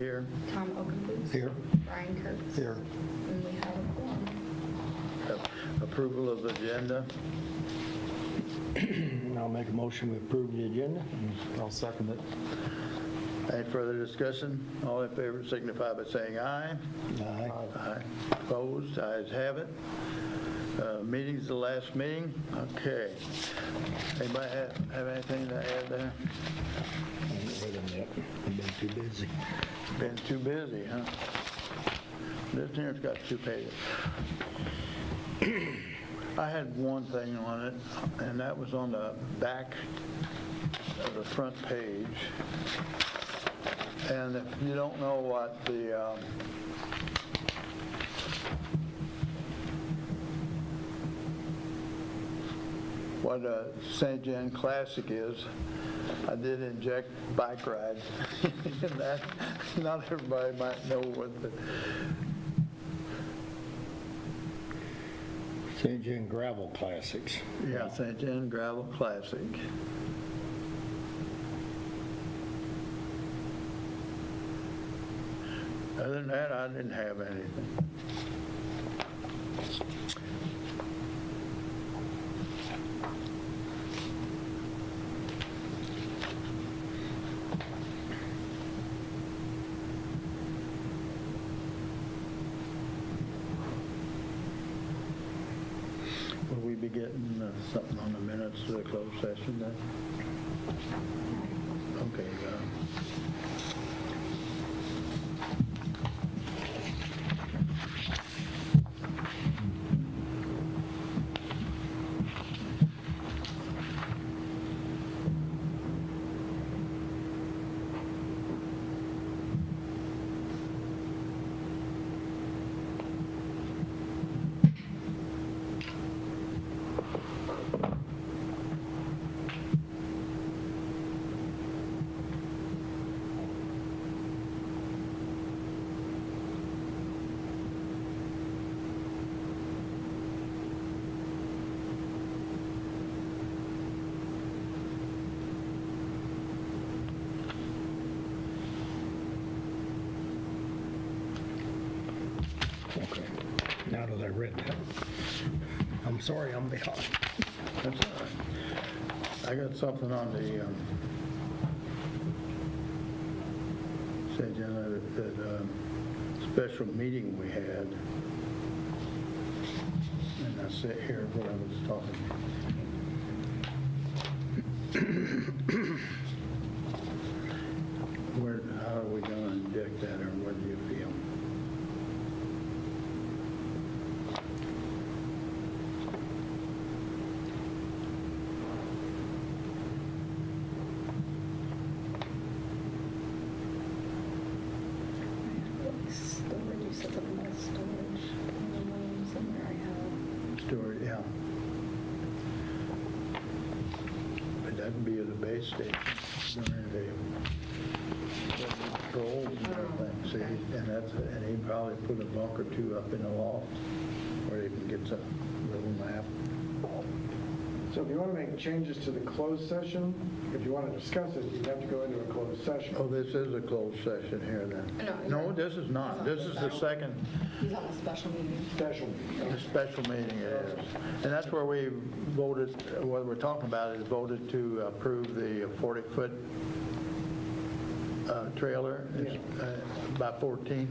Here. Tom Oakenfoos. Here. Brian Kurtz. Here. And we have a quorum. Approval of the agenda. I'll make a motion to approve the agenda. I'll second it. Any further discussion? All in favor signify by saying aye. Aye. Aye. Opposed? Ayes have it. Meeting's the last meeting. Okay. Anybody have anything to add there? I haven't read them yet. I've been too busy. Been too busy, huh? This here's got 2 pages. I had one thing on it, and that was on the back of the front page. And if you don't know what the St. John Classic is, I did inject bike rides in that. Not everybody might know what the St. John Gravel Classics. St. John Gravel Classic. Other than that, I didn't have anything. Will we be getting something on the minutes of the closed session then? Okay. Okay. Now that I've read that. I'm sorry I'm behind. That's all right. I got something on the, St. John, that special meeting we had. And I sit here what I was talking. How are we going to inject that, or what do you feel? Storage, you said something about storage. In the room somewhere I have. Story, yeah. But that'd be at the base station, during the patrols and everything, see? And he'd probably put a bunk or 2 up in the loft where he can get a little nap. So if you want to make changes to the closed session, if you want to discuss it, you have to go into a closed session. Oh, this is a closed session here then? No, this is not. This is the second, He's on a special meeting. Special meeting. the special meeting it is. And that's where we voted, what we're talking about is voted to approve the 40-foot trailer. It's by 14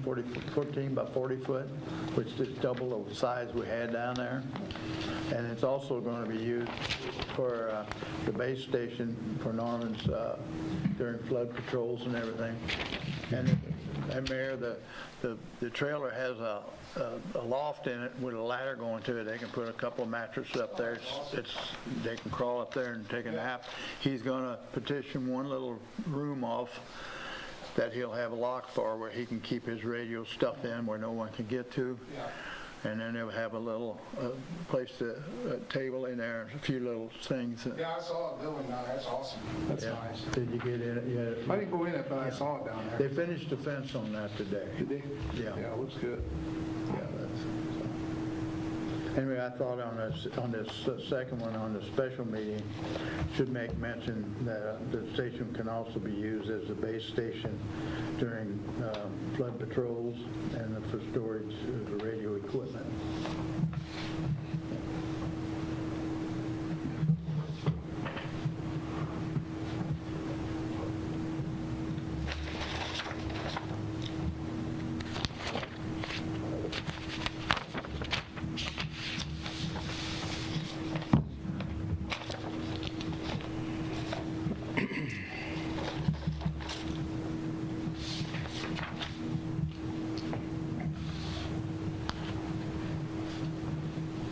by 40 foot, which is double the size we had down there. And it's also going to be used for the base station for Norman's during flood patrols and everything. And Mayor, the trailer has a loft in it with a ladder going to it. They can put a couple of mattresses up there. They can crawl up there and take a nap. He's going to petition one little room off that he'll have a lock for, where he can keep his radio stuff in where no one can get to. And then they'll have a little place to, table in there, a few little things. Yeah, I saw it building down there. That's awesome. That's Yeah. nice. Did you get in it? Yeah. I didn't go in it, but I saw it down there. They finished the fence on that today. Did they? Yeah. Yeah, it looks good. Yeah, that's, Anyway, I thought on this second one, on the special meeting, should make mention that the station can also be used as a base station during flood patrols and for storage of the radio equipment.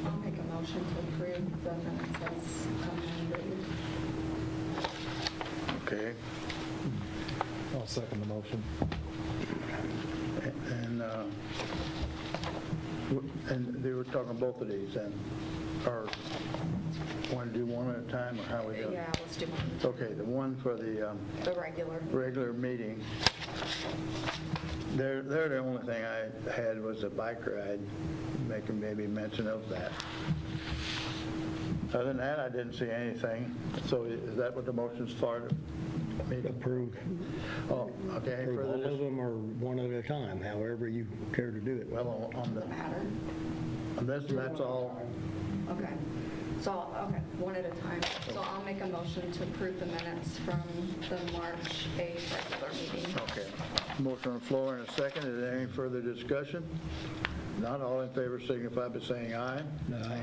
I'll make a motion to approve the minutes as amended. Okay. I'll second the motion. And they were talking both of these, and, or want to do one at a time, or how we do it? Yeah, let's do one. Okay, the one for the The regular. regular meeting, there, the only thing I had was a bike ride, making maybe mention of that. Other than that, I didn't see anything. So is that what the motion's for? Approve. Oh, okay. Any Approve further all of them or one at a time, however you care to do it. Well, on the, Doesn't matter. on this, that's all. Okay. So, okay, one at a time. So I'll make a motion to approve the minutes from the March 8th regular meeting. Okay. Motion on the floor in a second. Is there any further discussion? Not all in favor signify by saying aye. Aye.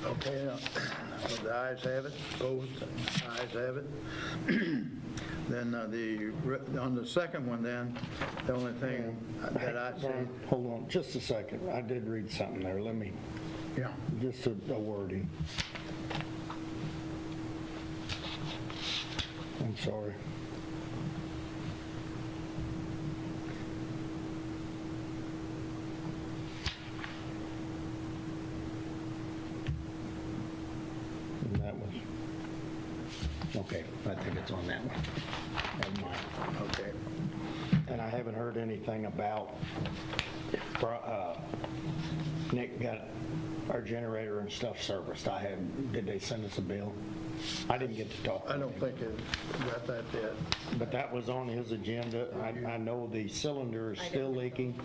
Okay, the ayes have it, opposed, ayes have it. Then on the second one then, the only thing that I see, Hold on, just a second. I did read something there. Let me, yeah, just a wording. I'm sorry. And that was, okay, I think it's on that one. Never mind. okay. And I haven't heard anything about if Nick got our generator and stuff serviced. Did they send us a bill? I didn't get to talk to I don't him. think it got that yet. But that was on his agenda. I know the cylinder is still leaking.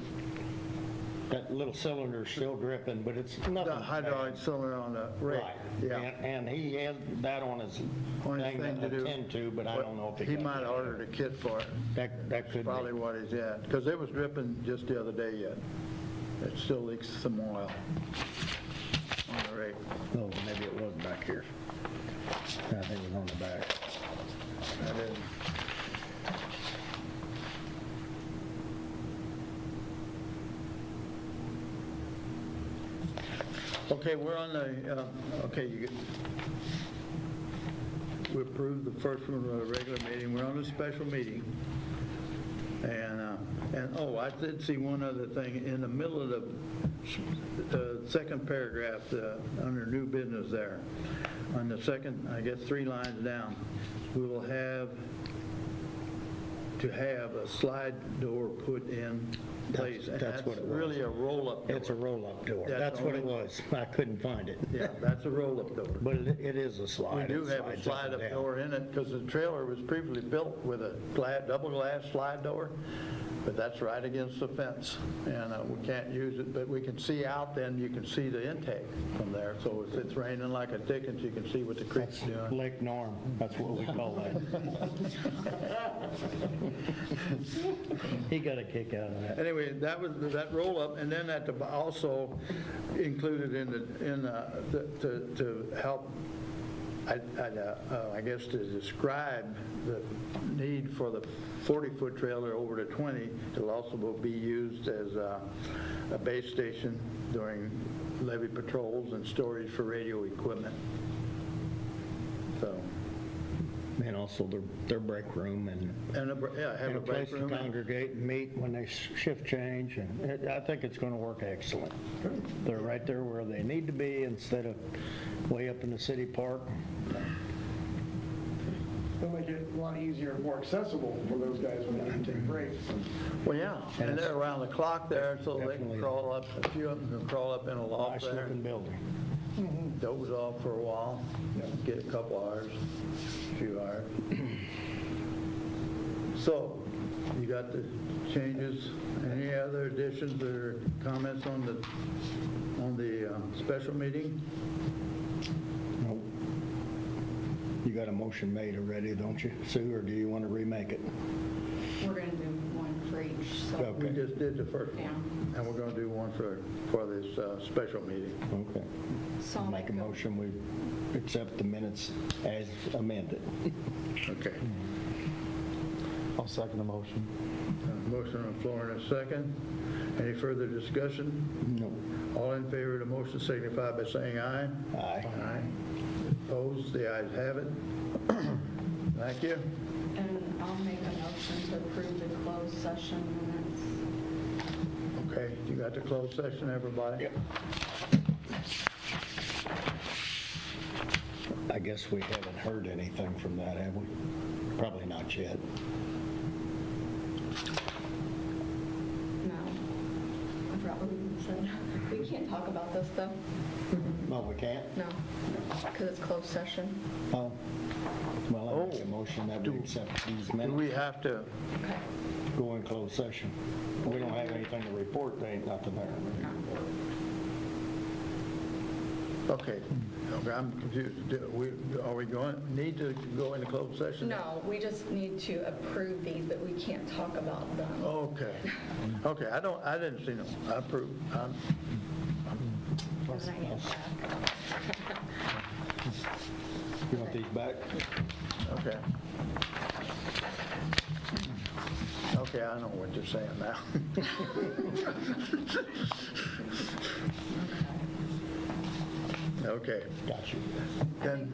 That little cylinder is still dripping, but it's nothing The bad. hydraulic cylinder on the rig. Right. Yeah. And he had that on his On his thing thing to to do. attend to, but I don't know if He got might it. have ordered a kit for it. That could Probably be. what he's at, because it was dripping just the other day yet. It still leaks some oil on the rig. Oh, maybe it was back here. I think it was on the back. That is. Okay, we're on the, okay, we approved the first one of the regular meeting. We're on a special meeting. And oh, I did see one other thing. In the middle of the second paragraph, under new business there, on the second, I guess 3 lines down, we will have to have a slide door put in place. And That's what it was. really a roll-up door. It's a roll-up door. That's That's what it only- was. I couldn't find it. Yeah, that's a roll-up door. But it is a We slide. do It have a slides up and slide-up down. door in it, because the trailer was previously built with a double glass slide door, but that's right against the fence, and we can't use it, but we can see out, then you can see the intake from there, so if it's raining like a Dickens, you can see what the creek's doing. Lake Norm, that's what we call that. He got a kick out of that. Anyway, that was, that roll-up, and then also included to help, I guess to describe the need for the 40-foot trailer over to 20, it'll also be used as a base station during levee patrols and storage for radio equipment. So, And also their break room and yeah, have and a a place break to room. congregate and meet when they shift change. And I think it's going to work excellent. They're right there where they need to be instead of way up in the city park. It'll make it a lot easier and more accessible for those guys when they need to take breaks. Well, yeah, and they're around the clock there, so they can Definitely. crawl up, a few of them can crawl up in a loft Nice there, looking building. doze off for a while, get a couple hours, a few hours. So, you got the changes, any other additions or comments on the special meeting? Nope. You got a motion made already, don't you, Sue, or do you want to remake it? We're going to do one for each, so. We Okay. just did the first one, Yeah. and we're gonna do one for this special meeting. Okay. So I'll Make a motion, we accept the minutes as amended. Okay. I'll second the motion. Motion on the floor in a second. Any further discussion? No. All in favor of the motion signify by saying aye. Aye. Aye. Opposed? The ayes have it. Thank you. And I'll make a motion to approve the closed session minutes. Okay, you got the closed session, everybody? Yep. I guess we haven't heard anything from that, have we? Probably not yet. No. I forgot what we said. We can't talk about this, though. No, we can't? No, because it's closed session. Oh. Well, I make a motion that we accept these Do we minutes, have to, Okay. go in closed session. We don't have anything to report, there ain't nothing there. okay, I'm confused. Are we need to go into closed session? No, we just need to approve these, but we can't talk about them. Okay. Okay, I didn't see them. I approve. And then I need it back. You want these back? Okay. Okay, I know what you're saying now. Okay, Got you. then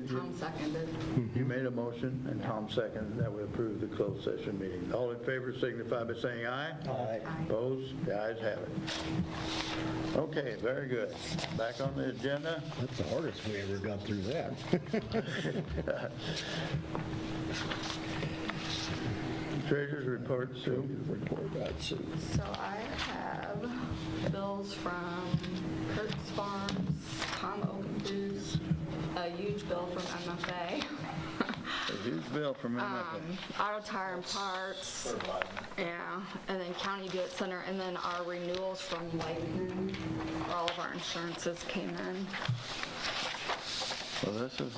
Tom seconded. you made a motion and Tom seconded that we approve the closed session meeting. All in favor signify by saying aye. Aye. Opposed? The ayes have it. Okay, very good. Back on the agenda. That's the hardest we ever got through that. Treasurer's report, Sue. Report that, Sue. So I have bills from Kurt's Farms, Tom Open Foods, a huge bill from MFA, A huge bill from MFA. Auto Tire and Parts, yeah, and then County Do It Center, and then our renewals from Lightning, where all of our insurances came in. Well, this is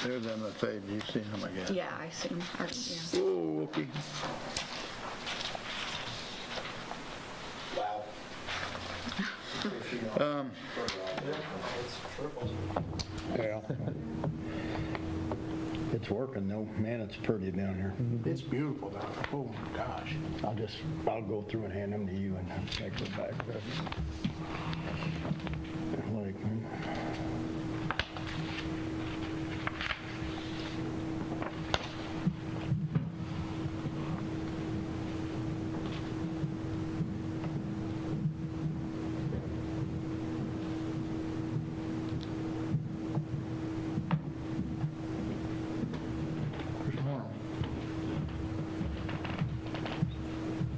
there's MFA. Do you see them, I guess? Yeah, I see. Yeah. Oh, okay. Yeah. It's working though. Man, it's pretty down here. It's beautiful down there. Oh, my gosh. I'll go through and hand them to you and then take them back. Lakeman.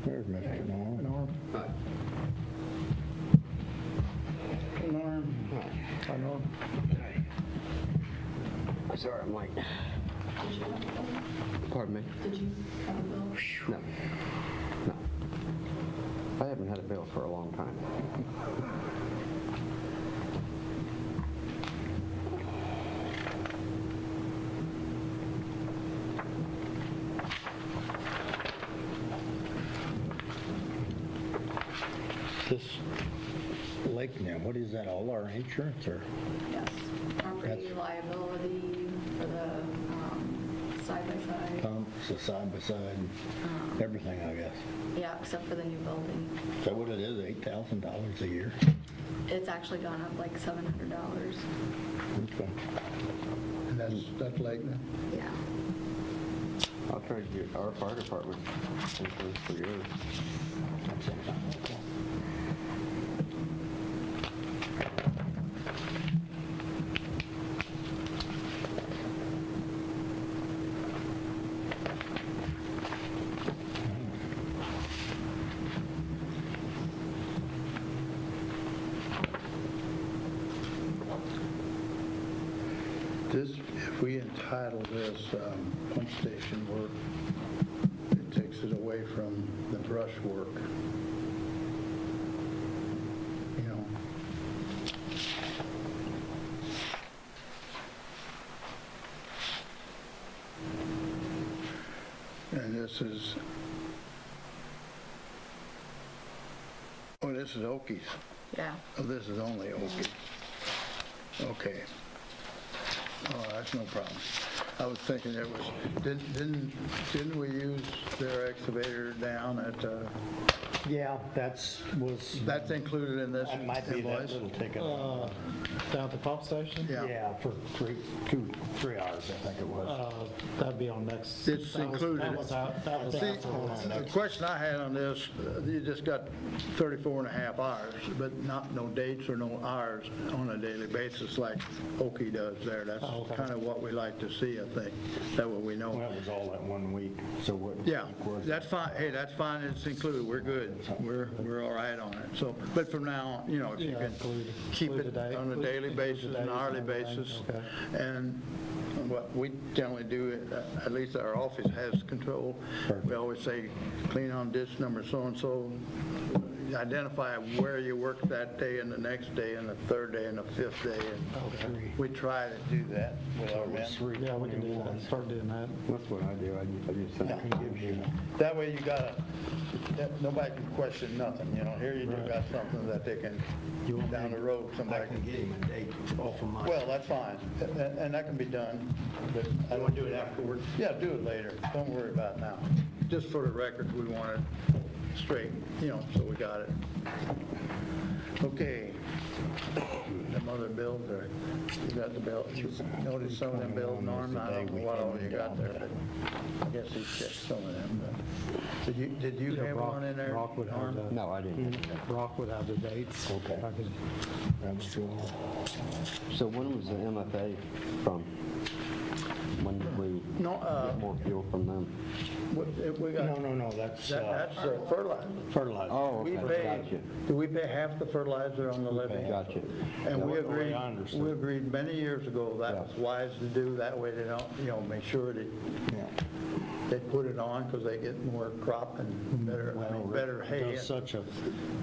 There's Mr. Norm. Sorry, I'm late. Pardon me? Did you have a bill? No. No. I haven't had a bill for a long time. This lake now, what is that, all our insurance or? Yes. Property liability for the side-by-side. Pumps, the side-by-side, everything, I guess. Yeah, except for the new building. Is that what it is, $8,000 a year? It's actually gone up like $700. Okay. And that's Lakeman? Yeah. I'll try to get our fire department insurance for yours. This, if we entitle this pump station work, it takes it away from the brush work. You know? And this is, oh, this is Okies. Yeah. Oh, this is only Okie. Okay. Oh, that's no problem. I was thinking it was, didn't we use their excavator down at, Yeah, that's included in this that might be that invoice? little ticket. Down at the pump station? Yeah. Yeah, for 3 hours, I think it was. That'd be on next. It's that was- included. That was out, that was See, out for the question I had on this, you just got 34 and a half hours, but no dates or no hours on a daily basis like Okie does there. That's Oh, okay. kind of what we like to see, I think. That way we know. Well, it was all that 1 week, so what? Yeah, that's fine. Hey, that's fine. It's included. We're good. We're all right on it. So, but from now on, you know, if you Yeah, can include- keep include it the day- on a include- daily include the basis, days an hourly and everything. basis. Okay. And what we generally do, at least our office has control. We always say, clean on dish number so-and-so. Identify where you work that day and the next day and the third day and the fifth day. And we try to do that with our men. Yeah, we can do that, start doing that. That's what I do. I just send it. That way you gotta, nobody can question nothing, you know, here you do got something that they can, down the road, I somebody can can, get him a date off of my. well, that's fine, and that can be done, but I don't do it afterwards. Yeah, do it later, don't worry about it now. Just for the record, we want it straight, you know, so we got it. Okay. Them other bills are, you got the bill, you notice some of them bills, Norm, I don't know what all you got there, but I guess he checked some of them, but did you have one in there, Brock would have Norm? the, No, I didn't. Brock would have the dates. Okay. I could- So when was the MFA from? When did we No, get more fuel from them? we got, No, that's that's fertilizer. fertilizer. Oh, We okay, pay, gotcha. do we pay half the fertilizer on the levy? Gotcha. And we The way agreed, I understood. we agreed many years ago that was wise to do, that way they don't, you know, make sure that Yeah. they put it on because they get more crop and better, I mean, better hay. Does such a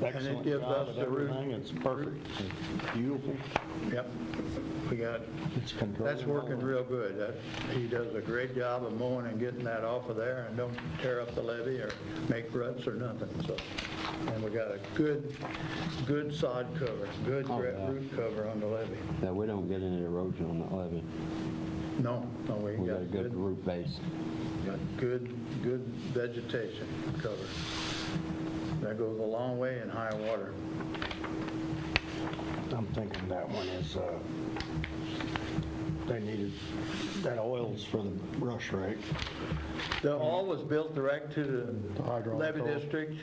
excellent gives job us at the root- everything. It's perfect. It's beautiful. Yep, we got, It's controlled. that's working real good. He does a great job of mowing and getting that off of there and don't tear up the levee or make ruts or nothing, so. And we got a good sod cover, good root cover on the levee. Yeah, we don't get any erosion on that levee. No, we We got a got good root base. got good vegetation cover. That goes a long way in high water. I'm thinking that one is, they needed, that oil's for the brush rake. The all was built direct to the hydraulic levee oil. district.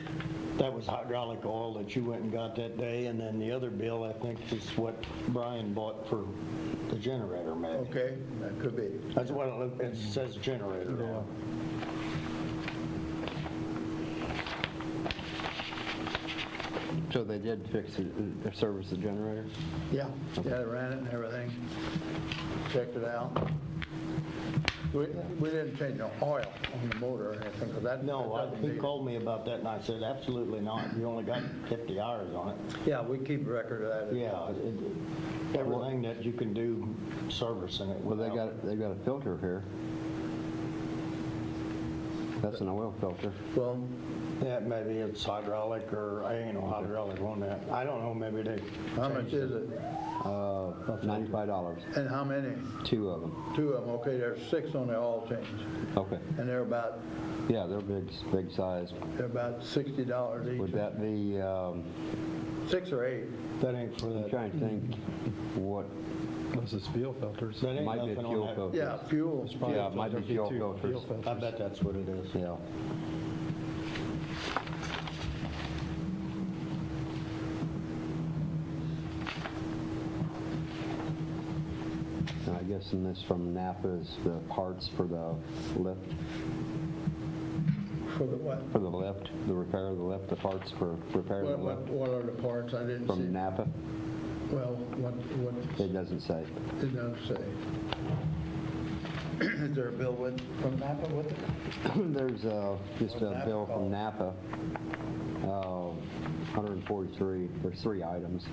That was hydraulic oil that you went and got that day, and then the other bill, I think, is what Brian bought for the generator, maybe. Okay, that could be. That's what it says, generator oil. So they did fix it, service the generator? Yeah, they ran it and everything. Checked it out. We didn't change the oil on the motor or anything, because that. No, that doesn't he need- called me about that, and I said, absolutely not. You only got 50 hours on it. Yeah, we keep a record of that. Yeah, everything that you can do servicing it. Well, they without- got a filter here. That's an oil filter. Well, Yeah, maybe it's hydraulic, or I ain't no hydraulic on that. I don't know, maybe they. how much is it? $95. And how many? 2 of them. 2 of them, okay, there's 6 on the oil change. Okay. And they're about Yeah, they're big size. $60 each. Would that be, 6 or 8. That ain't for I'm that. trying to think what, This is fuel filters. That ain't might be a nothing fuel on that. filter. Yeah, fuel. Yeah, it might be fuel filters. I bet that's what it is. Yeah. And I guess in this from Napa is the parts for the lift, For the what? for the lift, the repair of the lift, the parts for repair of the lift What are the parts? I didn't see. from Napa. Well, what, It doesn't say. it does say. Is there a bill from Napa with it? There's just What's a Napa bill called? from Napa, 143, there's 3 items.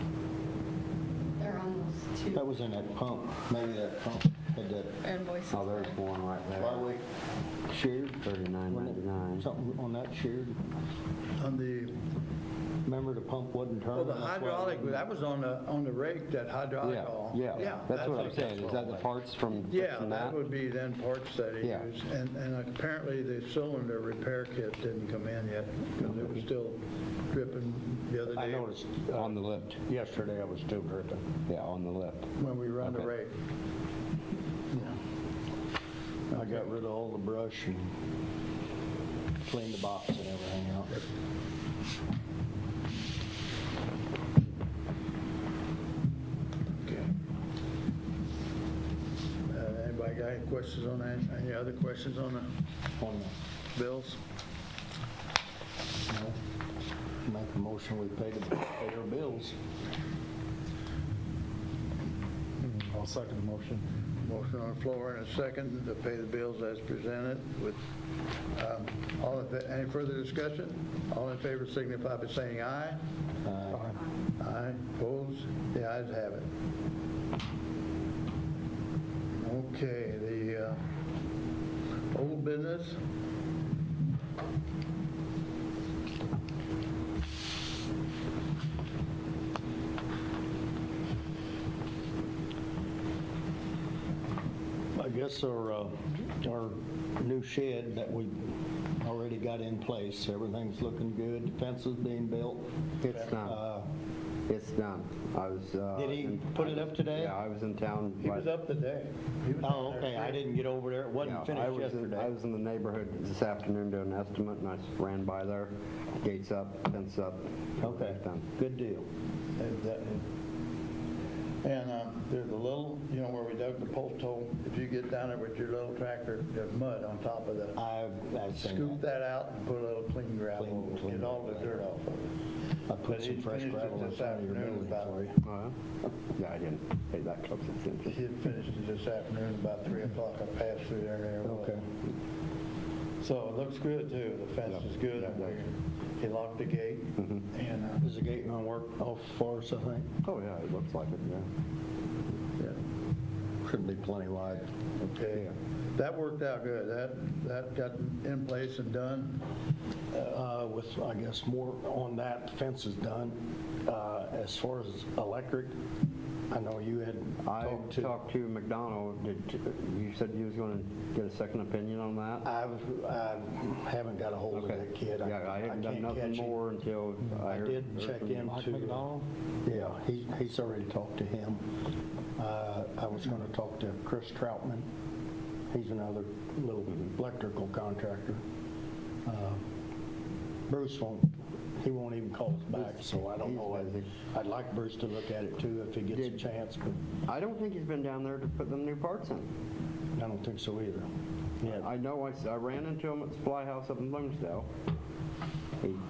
They're on those two That was in that pump, maybe that pump had that invoices. Oh, there's one right there. flyway sheared, $39.99. something on that sheared. On the, Remember the pump wasn't well, turning? the that's why it hydraulic, wouldn't- that was on the rake, that hydraulic Yeah, all. yeah, that's what I'm saying. Is that the parts from Yeah, fixing that that? would be then parts that he Yeah. used. And apparently the cylinder repair kit didn't come in yet, because it was still dripping the other day. I noticed On the lift. yesterday I was still dripping. Yeah, on the lift. When we run the Okay. rake. I got rid of all the brush and cleaned the box and everything out. Okay. Anybody got any questions on that? Any other questions on the On bills? the, make a motion, we pay our bills. I'll second the motion. Motion on the floor and a second to pay the bills as presented with, any further discussion? All in favor signify by saying aye. Aye, opposed? The ayes have it. Okay, the old business. I guess our new shed that we already got in place, everything's looking good, the fence is being built. It's done. It's done. I was. Did he put it up today? Yeah, I was in town. He was up today. He was Oh, down there okay, I today. didn't get over there, it Yeah, wasn't I finished was yesterday. I was in the neighborhood this afternoon doing an estimate, and I ran by there. Gates up, fence up. Okay, Done. good deal. And there's a little, where we dug the post hole, if you get down there with your little tractor, there's mud on top of the, I've seen scoop that. that out and put a little clean gravel, Clean- get all the dirt off of it. I put But some he fresh finished it gravel in this front of your afternoon building about- for you. Oh, yeah? Yeah, I didn't pay that close attention. He had finished it this afternoon about 3 o'clock. I passed through there and there. it was. Okay. So it looks good too. The fence Yeah. is good. Yeah. He locked the gate and, Is the gate gonna work off for us, I think? Oh, yeah, it looks like it, yeah. Should be plenty wide. okay. Yeah. That worked out good. That got in place and done. With, I guess, more on that, fence is done. As far as electric, I know you had I talked to. talked to McDonald. You said you was going to get a second opinion on that? I haven't got a hold of Okay. that kid. Yeah, I hadn't done can't nothing catch him. more until I I heard. did heard check from you. into. McDonald? Yeah, he's already talked to him. I was gonna talk to Chris Troutman. He's another little electrical contractor. Bruce he won't even call us back, so I don't He's know. busy. I'd like Bruce to look at it too if he gets a chance, but I don't think he's been down there to put them new parts in. I don't think so either. Yeah, I know I ran into him at the Supply House up in Bloomsdale.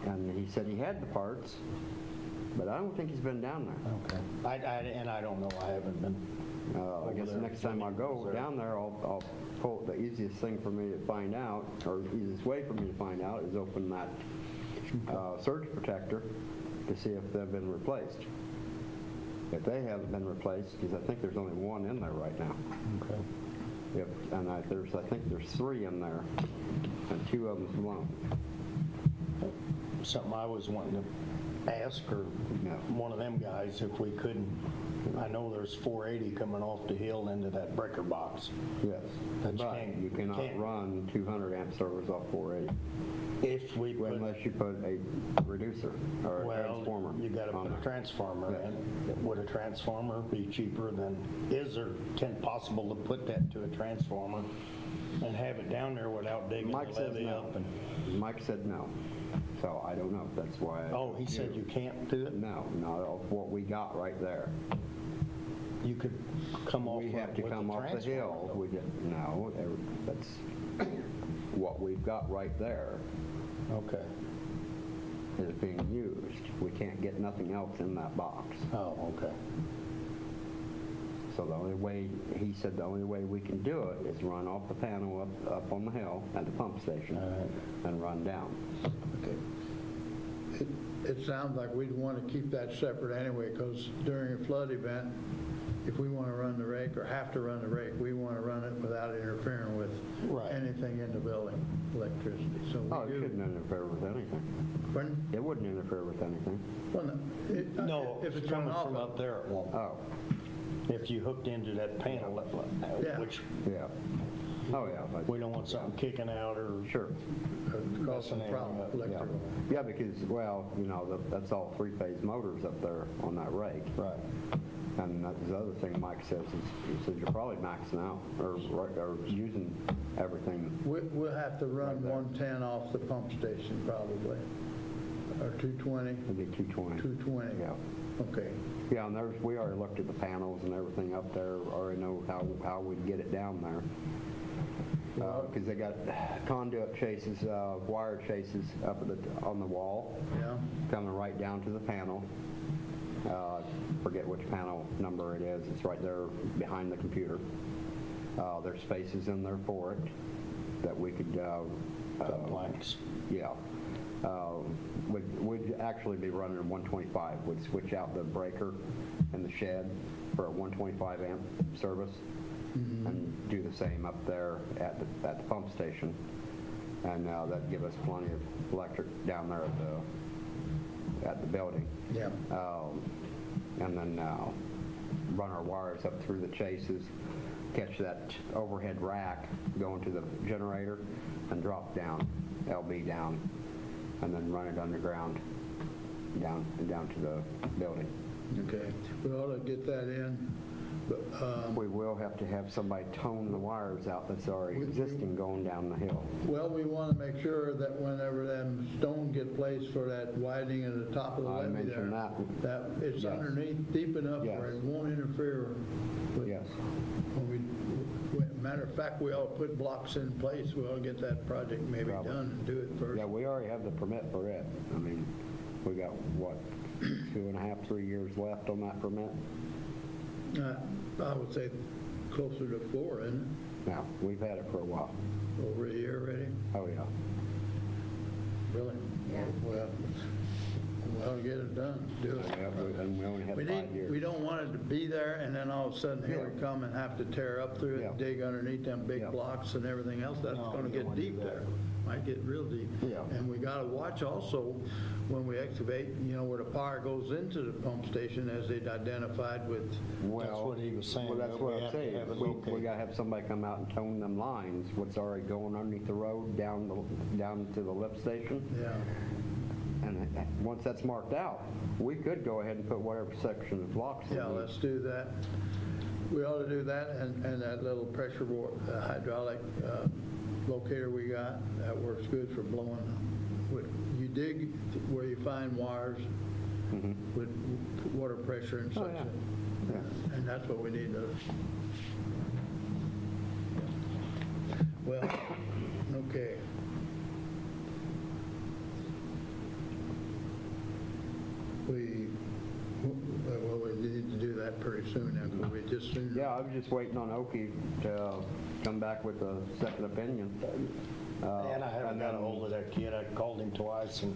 And he said he had the parts, but I don't think he's been down there. okay. And I don't know, I haven't been. I guess the next time I go down there, I'll pull, the easiest thing for me to find out, or the easiest way for me to find out is open that surge protector to see if they've been replaced. If they haven't been replaced, because I think there's only one in there right now. Okay. Yep, and I think there's 3 in there, and 2 of them's blown. Something I was wanting to ask or Yeah. one of them guys if we couldn't, I know there's 480 coming off the hill into that breaker box. Yes, That you but can't- you cannot can't- run 200 amp servers off 480 If we put, unless you put a reducer or a well, transformer. you gotta on put a there. transformer Yeah. in. Would a transformer be cheaper than, is there possible to put that to a transformer and have it down there without digging the Mike says levee no. up? And Mike said no. So I don't know. That's why. Oh, he said you can't do it? No, not of what we got right there. You could come off We have to with come a off the transformer, hill. though. We didn't, no, that's what we've got right there Okay. is being used. We can't get nothing else in that box. Oh, okay. So the only way, he said the only way we can do it is run off the panel up on the hill at the pump station and run down. It sounds like we'd want to keep that separate anyway, because during a flood event, if we want to run the rake or have to run the rake, we want to run it without interfering with Right. anything in the building, electricity. So Oh, it we do. shouldn't interfere with anything. Pardon? It wouldn't interfere with anything. Well, no, No, if it's coming coming off from of, up there it won't. Oh, If you hooked into that panel, Yeah. which yeah. Oh, yeah, but, we don't want something kicking out or sure. cause some Messing problem, anything up, Yeah, electrical. yeah, because, well, that's all three-phase motors up there on that rake. right. And that's the other thing Mike says is, he says you're probably maxing out or using everything. We'll have to run Right there. 110 off the pump station probably, or 220, It'd be 220. 220. Yeah. Okay. Yeah, and we already looked at the panels and everything up there, already know how we'd get it down there. Because they got conduit chases, wire chases up on the wall, Yeah. coming right down to the panel. Forget which panel number it is. It's right there behind the computer. There's spaces in there for it that we could, Got blanks. yeah. We'd actually be running a 125. We'd switch out the breaker in the shed for a 125 amp service and do the same up there at the pump station. And that'd give us plenty of electric down there at the building. Yeah. And then run our wires up through the chases, catch that overhead rack, go into the generator, and drop down, LB down, and then run it underground down to the building. Okay. We ought to get that in, but, We will have to have somebody tone the wires out that's already existing going down the hill. well, we want to make sure that whenever them stones get placed for that widening at the top of the I levee there, mentioned that it's Yes. underneath deep enough Yes. where it won't interfere with. Yes. Matter of fact, we ought to put blocks in place. We ought to get that project maybe Probably. done and do it first. Yeah, we already have the permit for it. I mean, we got, what, 2.5, 3 years left on that permit? I would say closer to 4, isn't Now, we've had it for a while. it? Over a year already? Oh, yeah. Really? Yeah. Well, we'll get it done, do it. Yeah, and we only have 5 years. We don't want it to be there and then all of a sudden here we come and have to tear up through it, and Yeah. dig underneath them big Yeah. blocks and everything else. That's No, going to we don't get wanna do deep that. there. Might get real deep. Yeah. And we got to watch also when we excavate, where the power goes into the pump station as they'd identified with. That's what he was saying, Well, that's that what we I'm have to saying. have it We located. got to have somebody come out and tone them lines, what's already going underneath the road down to the lift station. Yeah. And once that's marked out, we could go ahead and put whatever section of blocks. we Yeah, need. let's do that. We ought to do that, and that little pressure hydraulic locator we got, that works good for blowing. You dig where you find wires with water pressure and Oh, such. yeah. Yeah. And that's what we need to. Well, okay. Well, we need to do that pretty soon, then, 'cause we just soon. Yeah, I was just waiting on Oki to come back with a second opinion. And I haven't got a hold of that kid. I called him twice and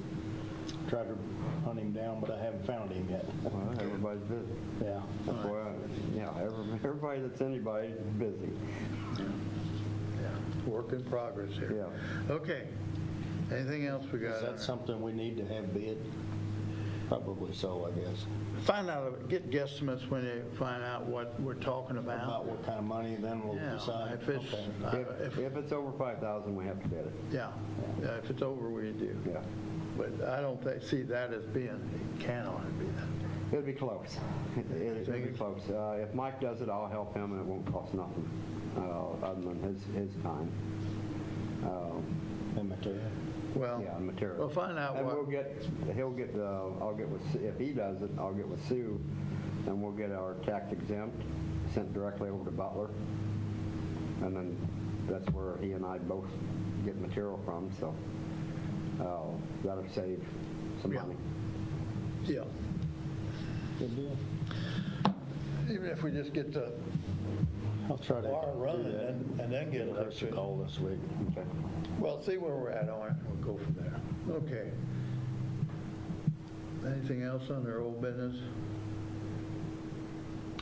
tried to hunt him down, but I haven't found him yet. Well, everybody's busy. Yeah. That's why, everybody that's anybody is busy. Work in progress here. Yeah. Okay. Anything else we got? Is that something we need to have bid? Probably so, I guess. Find out, get guesstimates when you find out what we're talking About about. what kind of money, then we'll Yeah, decide. if it's, Okay. If it's over 5,000, we have to bid it. yeah, if it's over, we do. Yeah. But I don't see that as being, it cannot be that. It'll be close. It'll be close. If Mike does it, I'll help him, and it won't cost nothing, other than his time. And material. Well, Yeah, material. We'll find out And what. he'll get, I'll get with, if he does it, I'll get with Sue, and we'll get our tax exempt sent directly over to Butler. And then that's where he and I both get material from, so that'll save some Yeah. money. Yeah. Good deal. Even if we just get the I'll try to wire running do that. and then get Give Chris a electricity. call this week. Okay. Well, see where we're at on it, we'll go from there. Okay. Anything else under old business?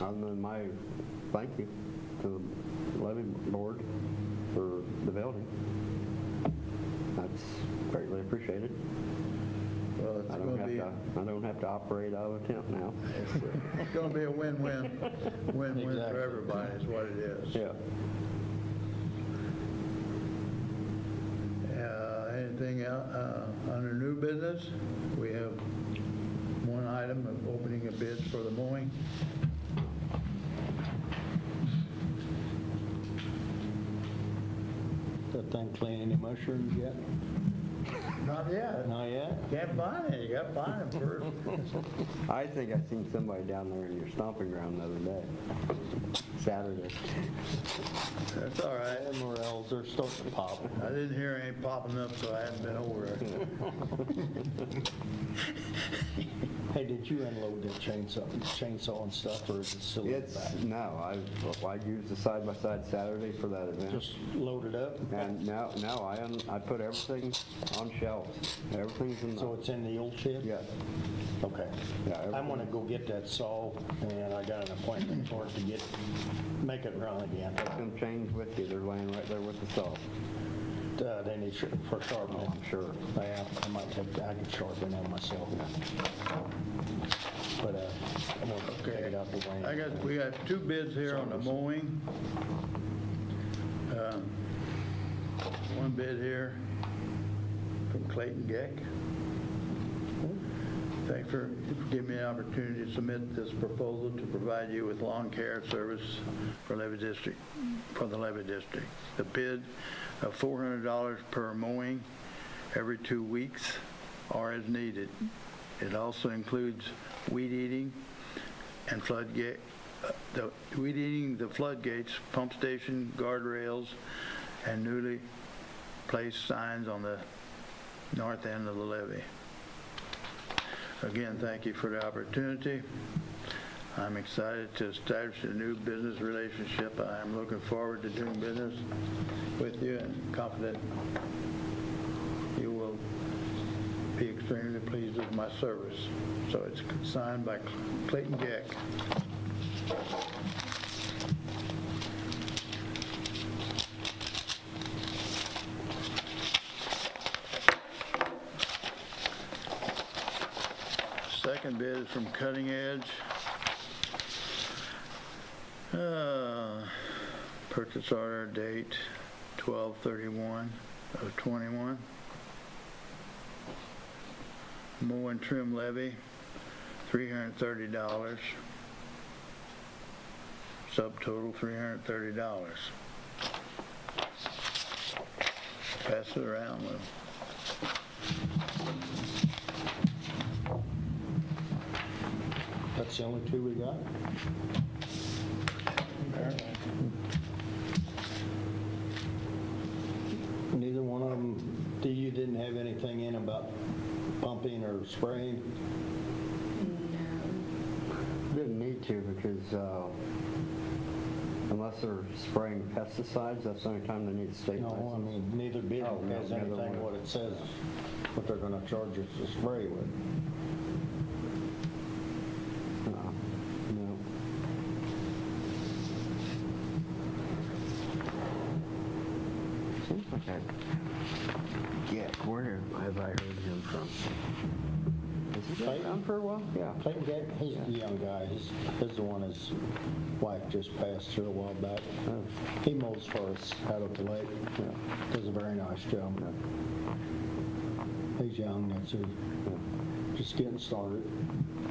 Other than my thank you to the levy board for the building. That's greatly appreciated. Well, it's I gonna be, don't have to operate out of a tent now. it's gonna be a win-win, win-win for Exactly. everybody is what it is. Yeah. Anything under new business? We have one item of opening of bids for the mowing. That thing clean any mushrooms yet? Not yet. Not yet? Can't find any, you gotta find them first. I think I seen somebody down there in your stomping ground the other day, Saturday. That's all right. And morels are starting to pop. I didn't hear any popping up, so I hadn't been over there. Hey, did you unload that chainsaw and stuff, or is it still in the It's, back? no, I used the side-by-side Saturday for that event. Just load it up? And now I put everything on shelves. Everything's in So the, it's in the old shed? yes. Okay. Yeah, I'm gonna go get that saw, and I got an appointment for it to make it run again. Take them chains with you. They're laying right there with the saw. They need for sharpening. Oh, I'm sure. Yeah, I can sharpen them myself. But, I'm gonna take it out the way. We got two bids here on the mowing. One bid here from Clayton Geck. Thanks for giving me an opportunity to submit this proposal to provide you with lawn care service for the Levee District. The bid of $400 per mowing every 2 weeks or as needed. It also includes weed eating and floodgate, weed eating the floodgates, pump station, guardrails, and newly placed signs on the north end of the levee. Again, thank you for the opportunity. I'm excited to establish a new business relationship. I'm looking forward to doing business with you and confident you will be extremely pleased with my service. So it's signed by Clayton Geck. Second bid is from Cutting Edge. Purchase order date 12/31/21. Mow and trim levy, $330. Subtotal $330. Pass it around, Lou. That's the only two we got? Neither one of them, you didn't have anything in about pumping or spraying? Didn't need to because unless they're spraying pesticides, that's the only time they need a state No, I license. mean, neither bid Oh, no, has neither anything one. what it says, what they're gonna charge us to spray with. No. Seems like I get, where have I heard him from? Has he been around for a while? Yeah. Clayton Gack, he's a young guy, he's the one his wife just passed through a while back. He mows for us out at the lake, does a very nice job. He's young, that's it. Just getting started.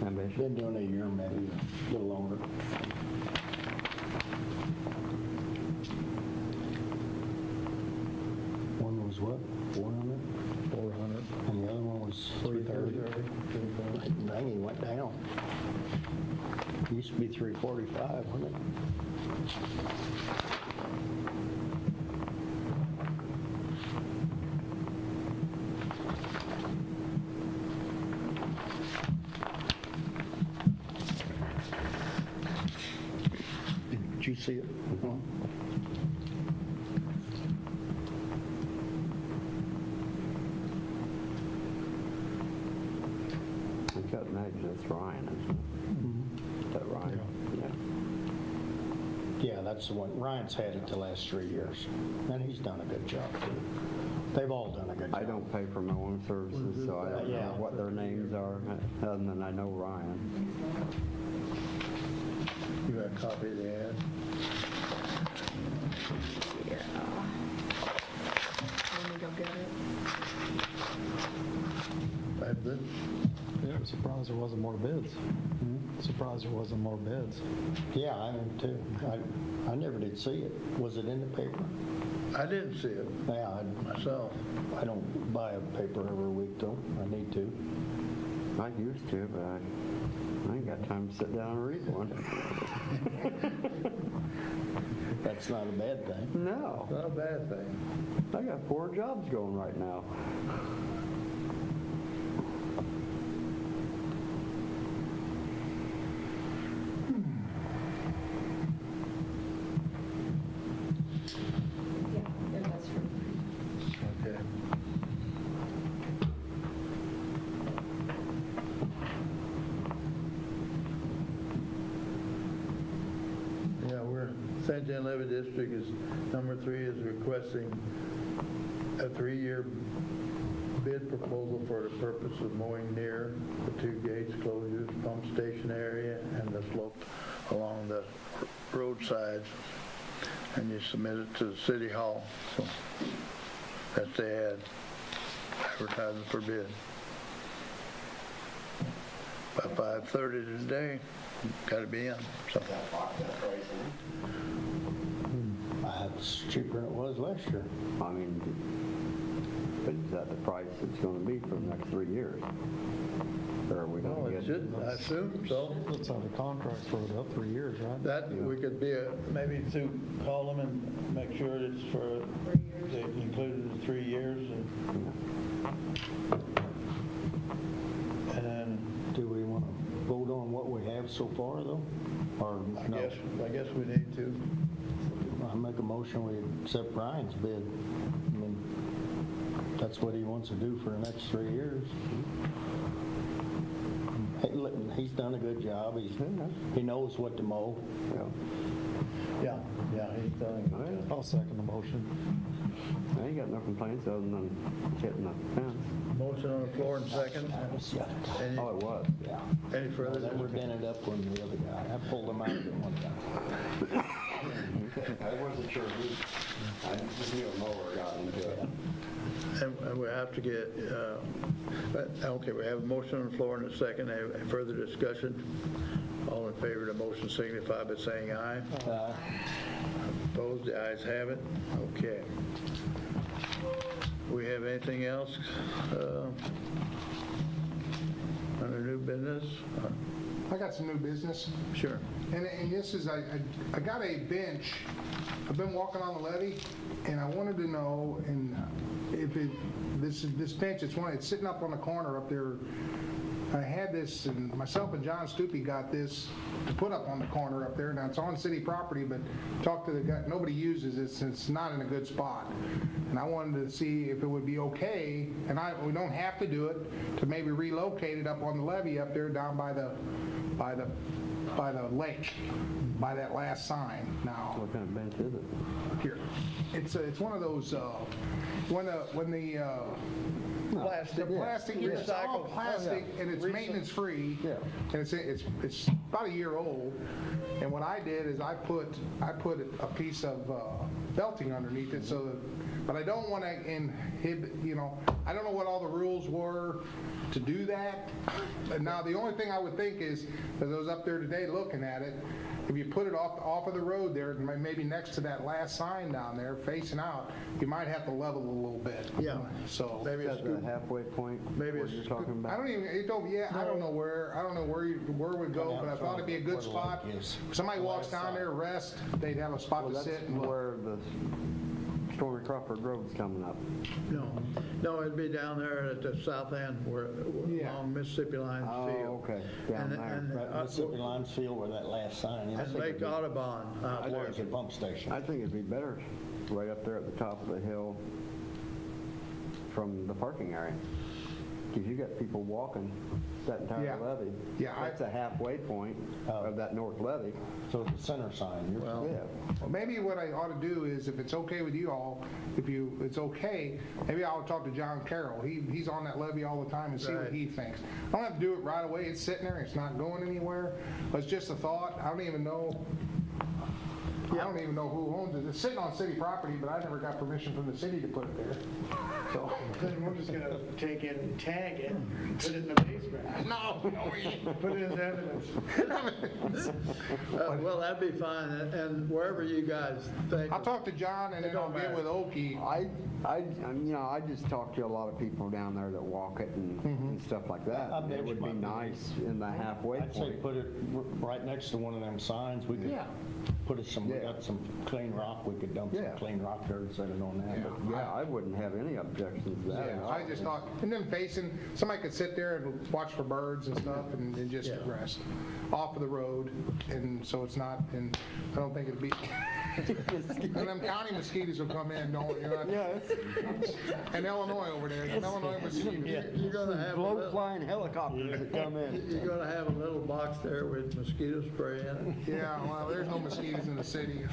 Ambitious. Been doing a year, maybe a little longer. One was what, 400? 400. And the other one was 330. Dang, he went down. Used to be 345, wasn't it? you see it? I can't imagine it's Ryan, isn't it? Is that Ryan? Yeah. Yeah, that's the one. Ryan's had it the last 3 years, and he's done a good job, too. They've all done a good job. I don't pay for mowing services, so I don't Yeah. know what their names are, other than I know Ryan. You got a copy of the ad? Yeah. Let me go get it. That's good. Yeah, I'm surprised there wasn't more bids. Surprised there wasn't more bids. Yeah, I am, too. I never did see it. Was it in the paper? I didn't see it Yeah, myself. I don't buy a paper every week, though. I need to. I used to, but I ain't got time to sit down and read one. That's not a bad thing. No, Not a bad thing. I got 4 jobs going right now. Okay. Yeah, St. John Levee District is, number 3 is requesting a 3-year bid proposal for the purpose of mowing near the 2 gates, closures, pump station area, and the slope along the roadsides. And you submit it to the city hall, so that's the ad, advertising for bid. By 5:30 today, got to be in, so. It's cheaper than it was last year. I mean, but is that the price it's gonna be for the next 3 years? Or are we Well, gonna it get? should, I assume so. Let's have a contract for it up 3 years, right? That, we could be, maybe to call them and make sure it's for, they included the 3 years. And then, Do we want to vote on what we have so far, though? Or I no? guess we need to. I make a motion, we accept Ryan's bid. I mean, that's what he wants to do for the next 3 years. He's done a good job. He knows what to mow. Yeah, he's done a good job. I'll second the motion. I ain't got no complaints other than hitting the fence. Motion on the floor and second. Any, Oh, it was. Yeah. any further? Then we're dented up when the other guy. I pulled him out at one time. I wasn't sure who, I just knew a mower got into it. And we have to get, okay, we have a motion on the floor and a second. Any further discussion? All in favor of the motion signify by saying aye. Opposed, the ayes have it. Okay. We have anything else under new business? I got some new business, Sure. and this is, I got a bench. I've been walking on the levee, and I wanted to know, and if this bench, it's sitting up on the corner up there. I had this, and myself and John Stupi got this to put up on the corner up there. Now, it's on city property, but talked to the guy, nobody uses it since it's not in a good spot. And I wanted to see if it would be okay, and we don't have to do it, to maybe relocate it up on the levee up there down by the lake, by that last sign. Now, What kind of bench is it? here, it's one of those, when the plastic, it's all plastic, and it's maintenance free, and it's about a year old. And what I did is I put a piece of belting underneath it, so that, but I don't want to inhibit, I don't know what all the rules were to do that. And now the only thing I would think is, as I was up there today looking at it, if you put it off of the road there, maybe next to that last sign down there facing out, you might have to level a little bit. Yeah. So Maybe Is it's that the halfway point? Maybe What it's- you're talking I about? don't even, I don't know where we'd go, but I thought it'd be a good spot. If somebody walks down there, rest, they'd have a spot Well, to that's sit and look. where the Stormy Crawford Road's coming up. No, it'd be down there at the south end where, Yeah. along Mississippi Line's Oh, Field. okay, down And- there. and, Right, Mississippi Line's Field where that last sign is. And Lake Audubon out Or there. is it pump station? I think it'd be better right up there at the top of the hill from the parking area. Because you got people walking that entire Yeah. levee. Yeah, That's a halfway point of that north levee. So the center sign, you're Well, Yeah. Well, maybe what I ought to do is, if it's okay with you all, it's okay, maybe I'll talk to John Carroll. He's on that levee all the time and see what Right. he thinks. I don't have to do it right away. It's sitting there. It's not going anywhere. But it's just a thought. I don't even know who owns it. It's sitting on city property, but I never got permission from the city to put it there. So, Then we're just gonna take it and tag it, put it in the basement, no, put it as evidence. Well, that'd be fine, and wherever you guys think. I'll talk to John and then I'll get with Oki. I just talked to a lot of people down there that walk it and stuff like that. I bet It would you be might be. nice in the halfway I'd say point. put it right next to one of them signs. We could Yeah. put we Yeah. got some clean rock, we could dump some Yeah. clean rock there and set it on that. But Yeah, I wouldn't have any objections to that at Yeah, all. I just thought, and then facing, somebody could sit there and watch for birds and stuff and just Yeah. rest off of the road. And so it's not, and I don't think it'd be, and them county mosquitoes will come in, don't, you know? And Illinois over there, the Illinois mosquitoes. You're gonna have a Low little, flying helicopters that come in. you're gonna have a little box there with mosquito spray in it. Yeah, well, there's no mosquitoes in the city.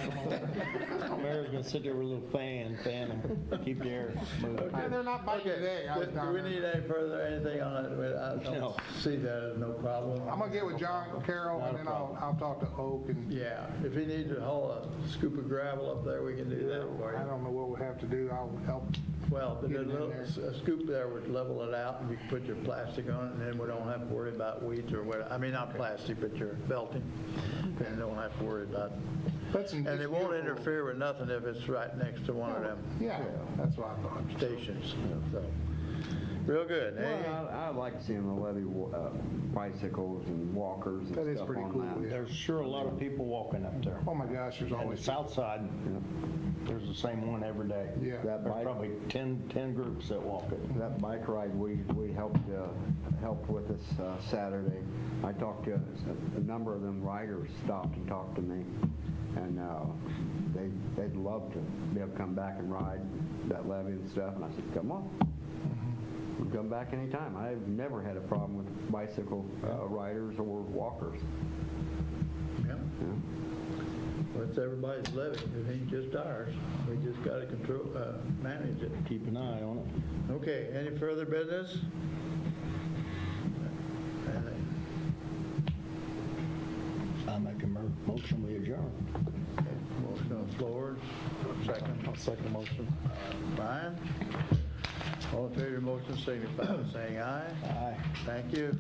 Mayor's gonna sit there with a little fan them, keep the air moving. And they're not biting Okay, today. I was do down we there. need anything on it? I No. don't see that as no problem. I'm gonna get with John Carroll and then I'll talk to Oak and Yeah, if he needs to haul a scoop of gravel up there, we can do that for I you. don't know what we'll have to do. I'll help. Well, but Get a it in little, there. a scoop there would level it out, and you can put your plastic on it, and then we don't have to worry about weeds or what, I mean, not plastic, but your belting. And don't have to worry about, That's and it won't interfere with nothing if it's right next to one of them Yeah, that's what I thought. stations, so. Real good. Hey, Well, I'd like to see on the levee bicycles and walkers That and is stuff pretty on cool, that. yeah. There's sure a lot of people walking up there. Oh my gosh, there's On the always, south side, there's the same one every day. yeah. That There's bike, probably 10 groups that walk it. that bike ride we helped with this Saturday. I talked to a number of them riders stopped and talked to me, and they'd love to be able to come back and ride that levee and stuff. And I said, come on. Come back anytime. I've never had a problem with bicycle riders or walkers. yeah, You know? well, it's everybody's levy, it ain't just ours. We just gotta manage it. Keep an eye on it. Okay, any further business? I make a motion, we adjourn. Motion on the floor, second. I'll second the motion. Brian? All in favor of the motion, signify by saying aye. Aye. Thank you.